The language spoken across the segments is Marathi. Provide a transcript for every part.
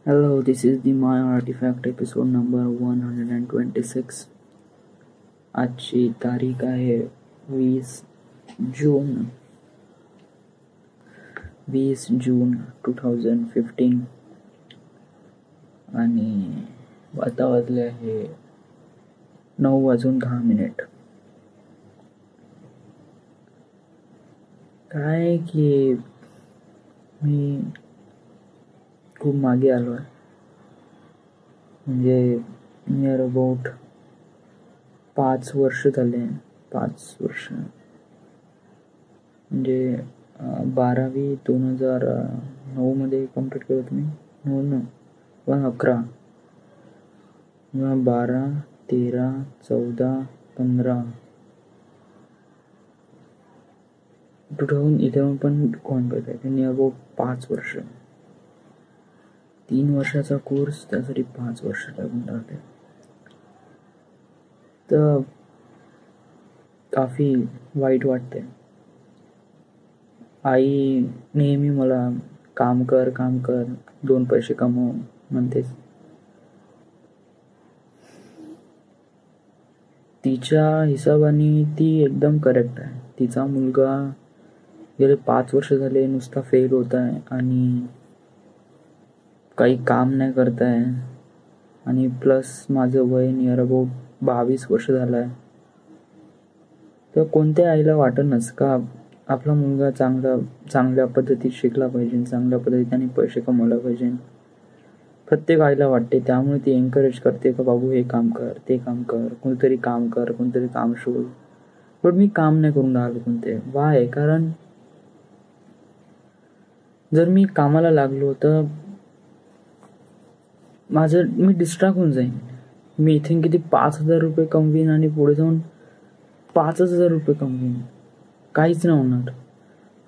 Hello, this is the My Artifact episode number 126. आजची तारीख आहे 20 जून 2015 आणि आता वाजले आहे 9:10. काय की मी खूप मागे आलो आहे. म्हणजे नियर अबाउट 5 वर्ष झाले. 5 वर्ष म्हणजे 12वी 2009 मध्ये कम्प्लीट केलं तुम्ही. 11 12 13 14 15 2011 पण कॉन्टॅक्ट आहे. नियर अबाउट 5 वर्ष. 3 वर्षाचा कोर्स, त्यासाठी 5 वर्ष लागून राहते. तर काफी वाईट वाटते. आई नेहमी मला काम कर 2 पैसे कमव म्हणतेस. तिच्या हिशोबाने ती एकदम करेक्ट आहे. तिचा मुलगा गेले 5 वर्ष झाले नुसता फेल होत आहे आणि काही काम नाही करत आहे. आणि प्लस माझं वय नियर अबाउट 22 वर्ष झालं आहे. तर कोणत्या आईला वाटणच का आपला मुलगा चांगल्या पद्धतीत शिकला पाहिजे, चांगल्या पद्धतीने पैसे कमवला पाहिजे. प्रत्येक आईला वाटते. त्यामुळे ती एनकरेज करते का बाबू हे काम कर, ते काम कर, कोणतरी काम शोध. पण मी काम नाही करून राहिलो कोणते. वाय? कारण जर मी कामाला लागलो तर मी डिस्ट्रॅक्ट होऊन जाईन. मी इथे किती 5,000 रुपये कमवीन आणि पुढे जाऊन 5,000 रुपये कमवीन. काहीच नाही होणार.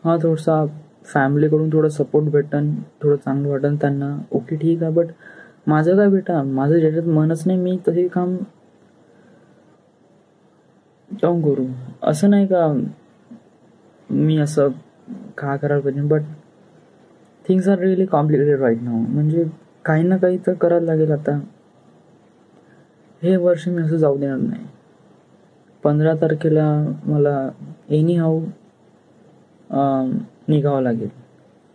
हा, थोडासा फॅमिलीकडून थोडं सपोर्ट भेटन, थोडं चांगलं वाटन त्यांना, ओके ठीक आहे. बट माझं काय बेटा, माझं ज्याच्यात मनच नाही. मी तसे काम करू. असं नाही का मी असं का करायला पाहिजे. But things are really complicated right now. म्हणजे काही ना काही तर करायला लागेल. आता हे वर्ष मी असं जाऊ देणार नाही. 15 तारखेला मला एनी हाऊ निघावं लागेल.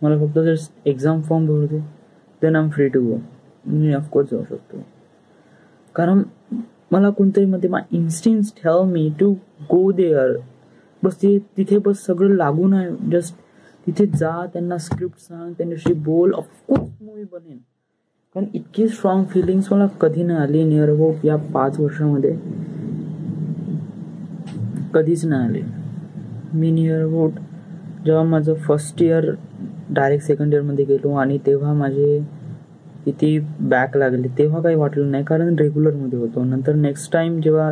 मला फक्त जर एक्झाम फॉर्म भरू दे, then I am free to go. मी ऑफकोर्स जाऊ शकतो. कारण मला कोणतरी मध्ये my instincts tell me to go there. बस तिथे बस सगळं लागून आहे. जस्ट तिथे जा, त्यांना स्क्रिप्ट सांग, त्यांच्याशी बोल. ऑफकोर्स मूवी बनेन. कारण इतकी स्ट्रॉंग फिलिंग्स मला कधी नाही आली नियर अबाउट या 5 वर्षामध्ये. कधीच नाही आले. मी नियर अबाउट जेव्हा माझं फर्स्ट इयर डायरेक्ट सेकंड इयरमध्ये गेलो आणि तेव्हा माझे किती बॅक लागले तेव्हा काही वाटलं नाही, कारण रेग्युलरमध्ये होतो. नंतर नेक्स्ट टाइम जेव्हा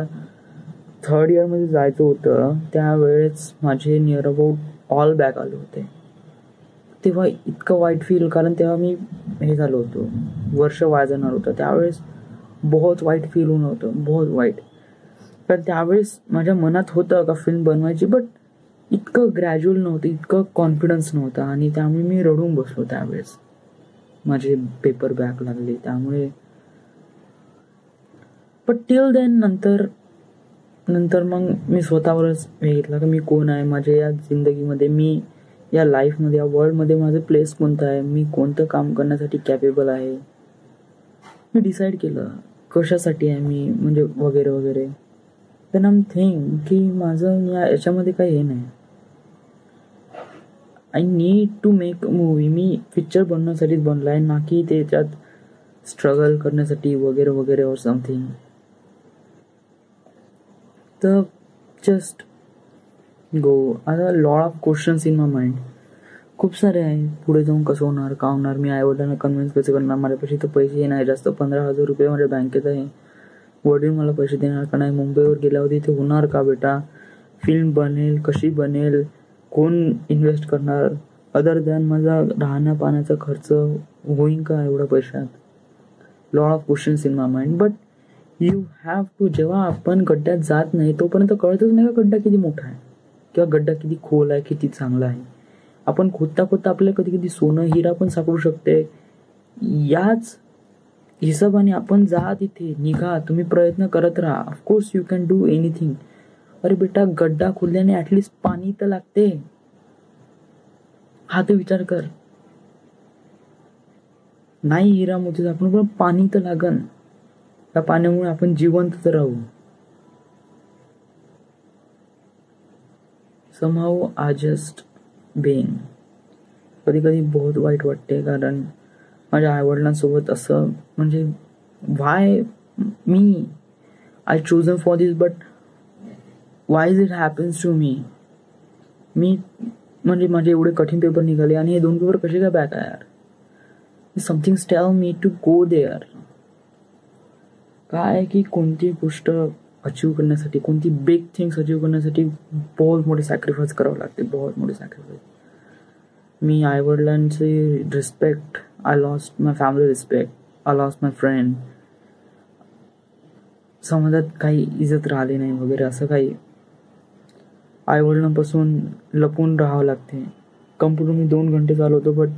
3rd इयरमध्ये जायचं होतं त्यावेळेस माझे नियर अबाउट ऑल बॅक आले होते. तेव्हा इतकं वाईट फील, कारण तेव्हा मी हे झालो होतो, वर्ष वाया जाणार होतं. त्यावेळेस बहुत वाईट फील होणं होतं, बहुत वाईट. कारण त्यावेळेस माझ्या मनात होतं का फिल्म बनवायची, बट इतकं ग्रॅज्युअल नव्हतं, इतकं कॉन्फिडन्स नव्हतं. आणि त्यामुळे मी रडून बसलो त्यावेळेस. माझे पेपर बॅक लागले त्यामुळे. बट टिल देन नंतर मग मी स्वतःवरच हे घेतलं की मी कोण आहे माझ्या या जिंदगीमध्ये, मी या लाईफमध्ये, या वर्ल्डमध्ये माझं प्लेस कोणतं आहे, मी कोणतं काम करण्यासाठी कॅपेबल आहे. मी डिसाईड केलं कशासाठी आहे मी, म्हणजे वगैरे वगैरे. देन आय एम थिंक की माझं याच्यामध्ये काही हे नाही. I need to make a movie. मी पिक्चर बनवण्यासाठीच बनला आहे, ना की त्याच्यात स्ट्रगल करण्यासाठी वगैरे वगैरे और समथिंग. तर जस्ट गो. आता lot of questions in my mind. खूप सारे आहे. पुढे जाऊन कसं होणार, का होणार, मी आईवडिलांना कन्व्हिन्स कसं करणार. माझ्यापाशी तर पैसे नाही जास्त. 15,000 रुपये माझ्या बँकेत आहे. वडील मला पैसे देणार का नाही. मुंबईवर गेल्यावर तिथे होणार का बेटा. फिल्म बनेल, कशी बनेल, कोण इन्व्हेस्ट करणार, अदर दॅन माझा राहण्या पाण्याचा खर्च होईन का एवढ्या पैशात. Lot of questions in my mind. But you have to. जेव्हा आपण गड्ड्यात जात नाही तोपर्यंत कळतच नाही का गड्डा किती मोठा आहे किंवा गड्डा किती खोल आहे, किती चांगला आहे. आपण खोदता खोदता आपल्याला कधी कधी सोनं हिरा पण सापडू शकते. याच हिशोबाने आपण जा, तिथे निघा, तुम्ही प्रयत्न करत राहा. Of course you can do anything. अरे बेटा, गड्डा खोदल्याने ऍटलिस्ट पाणी तर लागते, हा तर विचार कर. नाही हिरा मोती आपण, पण पाणी तर लागन. त्या पाण्यामुळे आपण जिवंत तर राहू. somehow I just being. कधी कधी बहुत वाईट वाटते, कारण माझ्या आईवडिलांसोबत असं, म्हणजे वाय मी, I chosen for this, but why is it happens to me. म्हणजे माझे एवढे कठीण पेपर निघाले आणि हे 2 पेपर कसे काय बॅक आहे यार. Something tell me to go there. काय की कोणती गोष्ट अचीव करण्यासाठी, कोणती बिग थिंग्स अचीव करण्यासाठी बहुत मोठे सॅक्रिफाईस करावं लागते, बहुत मोठे सॅक्रिफाईस. मी आईवडिलांचे respect, I lost my family respect, I lost my friend. समाजात काही इज्जत राहिली नाही वगैरे असं काही. आईवडिलांपासून लपून राहावं लागते. कम्प्युटर मी 2 घंटे चालवतो, बट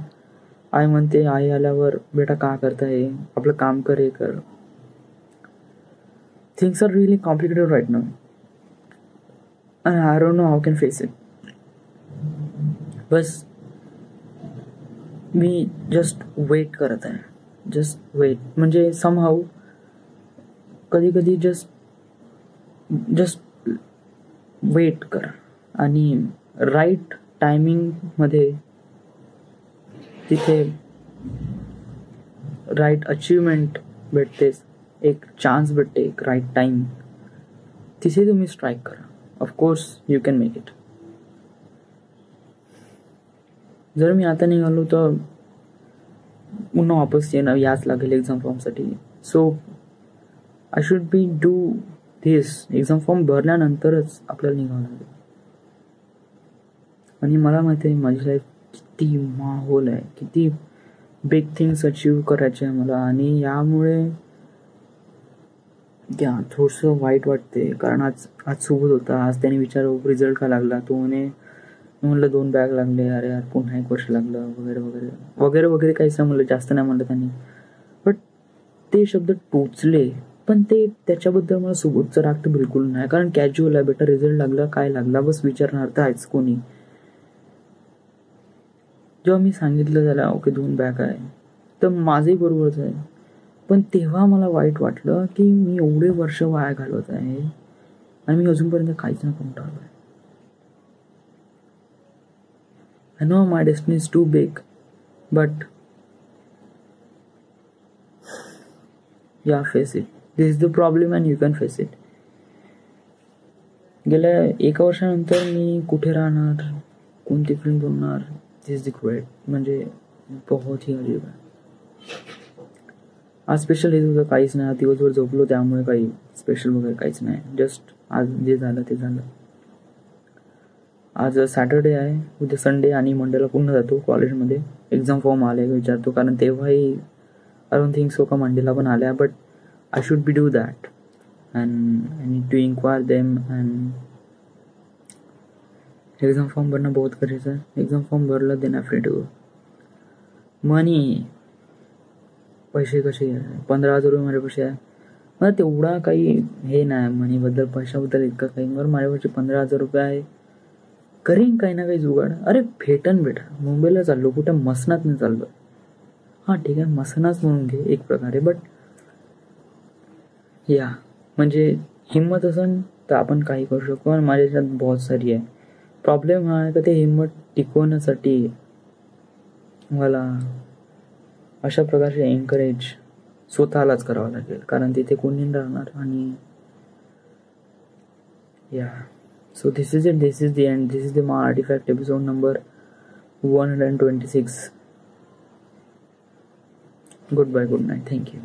आई म्हणते, आई आल्यावर बेटा का करताय, आपलं काम कर, हे कर. Things are really complicated right now, and I don't know how I can face it. बस मी जस्ट वेट करत आहे, जस्ट वेट. म्हणजे somehow कधी कधी जस्ट वेट कर, आणि राईट टायमिंग मध्ये तिथे राईट अचीवमेंट भेटतेस, एक चान्स भेटते, एक राईट टाइम, तिथे तुम्ही स्ट्राईक करा. Of course you can make it. जर मी आता निघालो तर पुन्हा वापस येणं याच लागेल एक्झाम फॉर्मसाठी. So I should be do this. Exam form भरल्यानंतरच आपल्याला निघावं लागेल. आणि मला माहिती आहे माझी लाईफ किती माहोल आहे, किती बिग थिंग्स अचीव करायचे आहे मला. आणि यामुळे थोडंसं वाईट वाटते, कारण आज सोबत होता. आज त्याने विचारलं रिझल्ट का लागला, तो म्हणलं 2 बॅग लागले. अरे यार, पुन्हा 1 वर्ष लागलं, वगैरे वगैरे वगैरे वगैरे. काहीच नाही म्हणलं, जास्त नाही म्हणलं त्यांनी, बट ते शब्द टोचले. पण त्याच्याबद्दल मला सोबतचा राग तर बिलकुल नाही, कारण कॅज्युअल आहे बेटा. रिझल्ट लागला, काय लागला, बस विचारणार तर आहेच कोणी. जेव्हा मी सांगितलं त्याला ओके 2 बॅग आहे, तर माझंही बरोबरच आहे. पण तेव्हा मला वाईट वाटलं की मी एवढे वर्ष वाया घालवत आहे आणि मी अजूनपर्यंत काहीच नाही करून टाकलं आहे. I know my destiny is too big, but you face it. This is the problem and you can face it. गेल्या 1 वर्षानंतर मी कुठे राहणार, कोणती फिल्म बनणार, दिस इज द ग्रेट. म्हणजे बहुत ही अजीब आहे. आज स्पेशल हे तुझं काहीच नाही. दिवसभर झोपलो त्यामुळे काही स्पेशल वगैरे काहीच नाही. जस्ट आज जे झालं ते झालं. आज सॅटर्डे आहे, उद्या संडे, आणि मंडेला पुन्हा जातो कॉलेजमध्ये. एक्झाम फॉर्म आले विचारतो, कारण तेव्हाही आय डोंट थिंक सो का मंडेला पण आल्या, but I should be do that and I need to inquire them. And exam form भरणं बहुत गरजेचं आहे. एक्झाम फॉर्म भरलं then I free to go. Money, पैसे कसे आहे, 15,000 रुपये माझ्यापाशी आहे. मला तेवढा काही हे नाही मनीबद्दल, पैशाबद्दल इतकं काही. बरं माझ्यापाशी 15,000 रुपये आहे, करीन काही ना काही जुगाड. अरे भेटन बेटा. मुंबईला चाललो, कुठं मसनात नाही चाललो. हां ठीक आहे, मसनाच म्हणून घे एक प्रकारे, बट या म्हणजे हिंमत असेल तर आपण काही करू शकतो. आणि माझ्या याच्यात बहुत सारी आहे. प्रॉब्लेम हा आहे का ते हिंमत टिकवण्यासाठी मला अशा प्रकारचे एनकरेज स्वतःलाच करावं लागेल, कारण तिथे कोणी राहणार. आणि या so this is it. This is the end. This is the my artifact episode number 126. Good bye, good night, thank you.